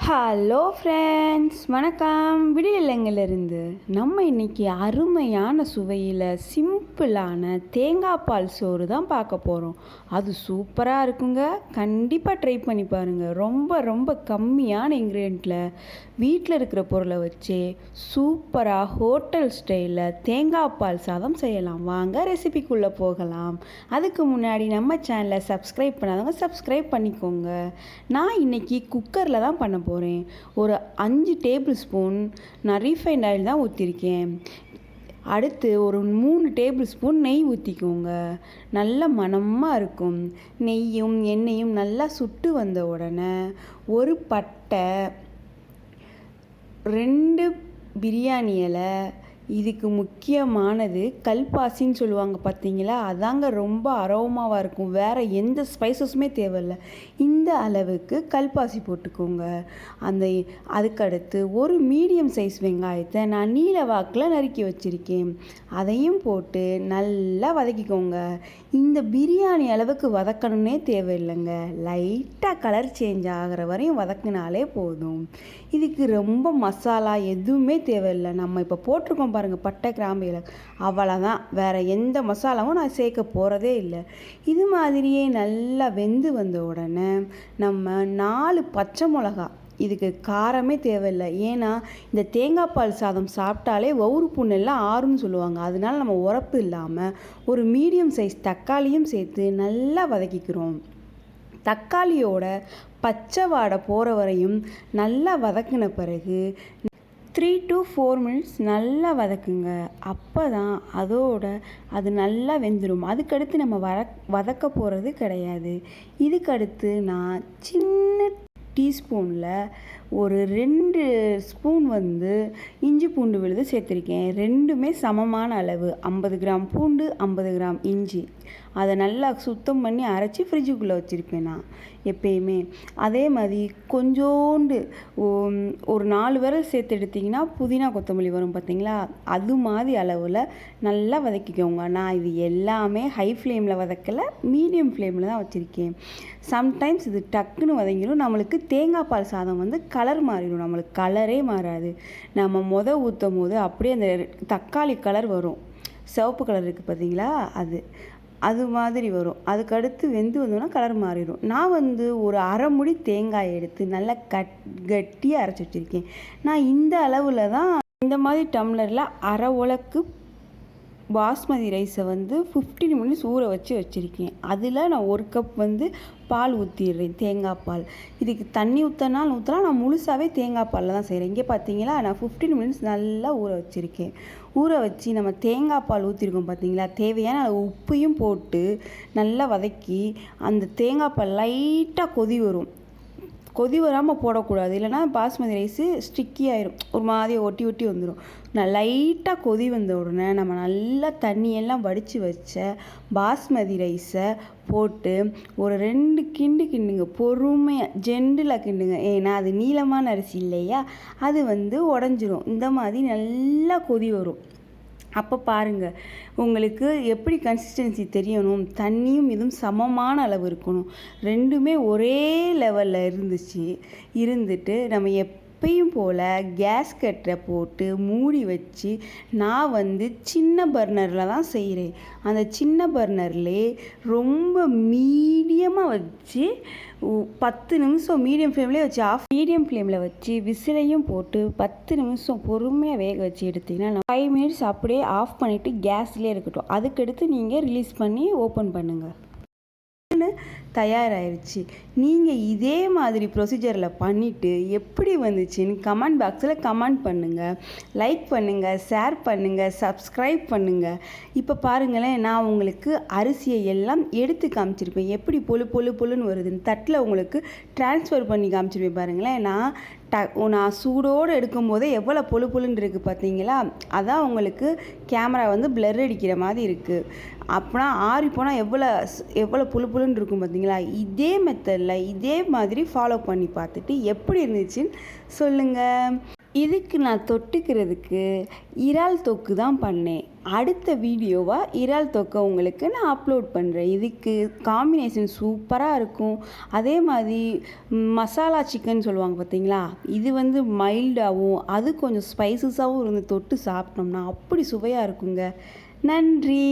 Hello friends, வணக்கம். விடியலங்கிலிருந்து நம்ம இன்றைக்கி அருமையான சுவையில் சிம்பிளான தேங்காய் பால் சோறு தான் பார்க்க போகிறோம். அது சூப்பராக இருக்குங்க. கண்டிப்பாக ட்ரை பண்ணி பாருங்கள். ரொம்ப ரொம்ப கம்மியான இன்க்ரீடியண்ட்டில் வீட்டில் இருக்கிற பொருளை வச்சு சூப்பராக ஹோட்டல் ஸ்டைலில் தேங்காய் பால் சாதம் செய்யலாம். வாங்க ரெசிபிக்குள்ளே போகலாம். அதுக்கு முன்னாடி நம்ம சேனலை சப்ஸ்கிரைப் பண்ணாதவங்க சப்ஸ்கிரைப் பண்ணிக்கோங்க. நான் இன்றைக்கி குக்கரில் தான் பண்ண போகிறேன். ஒரு 5 டேபிள் ஸ்பூன் நான் ரீஃபைண்ட் ஆயில் தான் ஊற்றிருக்கேன். அடுத்து ஒரு 3 டேபிள் ஸ்பூன் நெய் ஊற்றிக்கோங்க. நல்ல மணமாக இருக்கும். நெய்யும் எண்ணெயும் நல்லா சுட்டு வந்த உடனே ஒரு பட்டை, 2 பிரியாணி இலை, இதுக்கு முக்கியமானது கல்பாசின்னு சொல்லுவாங்க பார்த்தீங்களா, அதாங்க ரொம்ப அரோமாவாக இருக்கும். வேறு எந்த ஸ்பைசஸுமே தேவையில்லை. இந்த அளவுக்கு கல்பாசி போட்டுக்கோங்க. அதுக்கடுத்து ஒரு மீடியம் சைஸ் வெங்காயத்தை நான் நீல வாக்கில் நறுக்கி வச்சுருக்கேன். அதையும் போட்டு நல்லா வதக்கிக்கோங்க. இந்த பிரியாணி அளவுக்கு வதக்கணுன்னே தேவையில்லைங்க. லைட்டாக கலர் சேஞ்ச் ஆகிற வரையும் வதக்கினாலே போதும். இதுக்கு ரொம்ப மசாலா எதுவுமே தேவையில்லை. நம்ம இப்போ போட்டிருக்கோம் பாருங்கள், பட்டை, கிராம்பு, ஏலக்காய், அவ்வளோதான். வேறு எந்த மசாலாவும் நான் சேர்க்க போகிறதே இல்லை. இது மாதிரியே நல்லா வெந்து வந்த உடனே நம்ம 4 பச்சை மிளகா, இதுக்கு காரமே தேவையில்லை. ஏன்னா இந்த தேங்காய் பால் சாதம் சாப்பிட்டாலே வவுறு புண்ணெல்லாம் ஆறும்னு சொல்லுவாங்க. அதனால நம்ம உரப்பு இல்லாமல் ஒரு மீடியம் சைஸ் தக்காளியும் சேர்த்து நல்லா வதக்கிக்கிறோம். தக்காளியோட பச்சை வாடை போகிற வரையும் நல்லா வதக்கின பிறகு 3 to 4 மினிட்ஸ் நல்லா வதக்குங்க. அப்போ தான் அது நல்லா வெந்துடும். அதுக்கடுத்து நம்ம வதக்க போகிறது கிடையாது. இதுக்கடுத்து நான் சின்ன டீஸ்பூனில் ஒரு 2 ஸ்பூன் இஞ்சி பூண்டு விழுது சேர்த்துருக்கேன். ரெண்டுமே சமமான அளவு. 50 கிராம் பூண்டு, 50 கிராம் இஞ்சி. அதை நல்லா சுத்தம் பண்ணி அரைச்சி ஃப்ரிட்ஜுக்குள்ளே வச்சுருப்பேன் நான் எப்பயுமே. அதே மாதிரி கொஞ்சோண்டு ஒரு 4 விரல் சேர்த்து எடுத்திங்கன்னா புதினா கொத்தமல்லி வரும் பார்த்தீங்களா, அது மாதிரி அளவில் நல்லா வதக்கிக்கோங்க. நான் இது எல்லாமே ஹை ஃப்ளேமில் வதக்கலை, மீடியம் ஃப்ளேமில் தான் வச்சுருக்கேன். சம்டைம்ஸ் இது டக்குன்னு வதங்கிடும். நம்மளுக்கு தேங்காய் பால் சாதம் கலர் மாறிடும். நம்மளுக்கு கலரே மாறாது. நம்ம ஊற்றும் போது அப்படியே அந்த தக்காளி கலர் வரும். சிவப்பு கலர் இருக்குது பார்த்தீங்களா, அது மாதிரி வரும். அதுக்கடுத்து வெந்து வந்தோன்னா கலர் மாறிடும். நான் ஒரு அரை முடி தேங்காய் எடுத்து நல்லா கட்டியாக அரைச்சி வச்சுருக்கேன். நான் இந்த அளவில் தான், இந்த மாதிரி டம்ளரில் அரை உலக்கு பாஸ்மதி ரைஸை 15 மினிட்ஸ் ஊற வச்சுருக்கேன். அதில் நான் 1 கப் பால் ஊற்றிடுறேன், தேங்காய் பால். இதுக்கு தண்ணி ஊற்றனாலும் ஊற்றலாம். நான் முழுசாகவே தேங்காய் பாலில் தான் செய்கிறேன். இங்கே பார்த்தீங்களா, நான் 15 மினிட்ஸ் நல்லா ஊற வச்சுருக்கேன். ஊற வச்சு நம்ம தேங்காய் பால் ஊற்றிருக்கோம் பார்த்தீங்களா, தேவையான உப்பையும் போட்டு நல்லா வதக்கி அந்த தேங்காய் பால் லைட்டாக கொதி வராமல் போடக்கூடாது. இல்லைனா பாஸ்மதி ரைஸு ஸ்டிக்கி ஆயிரும், ஒரு மாதிரி ஒட்டி ஒட்டி வந்துடும். நான் லைட்டாக கொதி வந்த உடனே நம்ம நல்லா தண்ணியெல்லாம் வடித்து வச்ச பாஸ்மதி ரைஸை போட்டு ஒரு 2 கிண்டுங்க. பொறுமையாக ஜெண்டில் கிண்டுங்க. ஏன்னா அது நீளமான அரிசி இல்லையா, அது உடஞ்சிரும். இந்த மாதிரி நல்லா கொதி வரும். அப்போ பாருங்கள், உங்களுக்கு எப்படி கன்சிஸ்டன்சி தெரியணும். தண்ணியும் இதுவும் சமமான அளவு இருக்கணும். ரெண்டுமே ஒரே லெவலில் இருந்துட்டு நம்ம எப்பயும் போல் கேஸ் கட்டரை போட்டு மூடி வச்சு, நான் சின்ன பர்னரில் தான் செய்கிறேன். அந்த சின்ன பர்னர்லே ரொம்ப மீடியமாக வச்சு 10 நிமிஷம் மீடியம் ஃப்ளேம்லேயே வச்சு மீடியம் ஃப்ளேமில் வச்சு விசிலையும் போட்டு 10 நிமிஷம் பொறுமையாக வேக வச்சு எடுத்திங்கன்னா 5 மினிட்ஸ் அப்படியே ஆஃப் பண்ணிவிட்டு கேஸ்லேயே இருக்கட்டும். அதுக்கடுத்து நீங்கள் ரிலீஸ் பண்ணி ஓப்பன் பண்ணுங்கள். தயாராகிடுச்சு. நீங்கள் இதே மாதிரி ப்ரொசீஜரில் பண்ணிவிட்டு எப்படி வந்துச்சுன்னு கமெண்ட் பாக்ஸில் கமெண்ட் பண்ணுங்கள். லைக் பண்ணுங்கள், ஷேர் பண்ணுங்கள், சப்ஸ்கிரைப் பண்ணுங்கள். இப்போ பாருங்களேன், நான் உங்களுக்கு அரிசியை எல்லாம் எடுத்து காமிச்சிருப்பேன். எப்படி பொழுன்னு வருதுன்னு தட்டில் உங்களுக்கு ட்ரான்ஸ்ஃபர் பண்ணி காமிச்சிருப்பேன். பாருங்களேன், நான் சூடோடு எடுக்கும் போதே எவ்வளோ பொழுன்னு இருக்குது பார்த்தீங்களா. அதான் உங்களுக்கு கேமரா பிளர் அடிக்கிற மாதிரி இருக்குது. அப்போனா ஆறி போனால் எவ்வளோ புழுன்னு இருக்கும் பார்த்தீங்களா. இதே மெத்தடில் இதே மாதிரி ஃபாலோ பண்ணி பார்த்துட்டு எப்படி இருந்துச்சுன்னு சொல்லுங்கள். இதுக்கு நான் தொட்டுக்கிறதுக்கு இறால் தொக்கு தான் பண்ணேன். அடுத்த வீடியோவாக இறால் தொக்கை உங்களுக்கு நான் அப்லோட் பண்ணுறேன். இதுக்கு காம்பினேஷன் சூப்பராக இருக்கும். அதே மாதிரி மசாலா சிக்கன் சொல்லுவாங்க பார்த்தீங்களா, இது வந்து மைல்டாகவும் அது கொஞ்சம் ஸ்பைசஸாகவும் இருந்து தொட்டு சாப்பிட்டோம்னா அப்படி சுவையாக இருக்குங்க. நன்றி.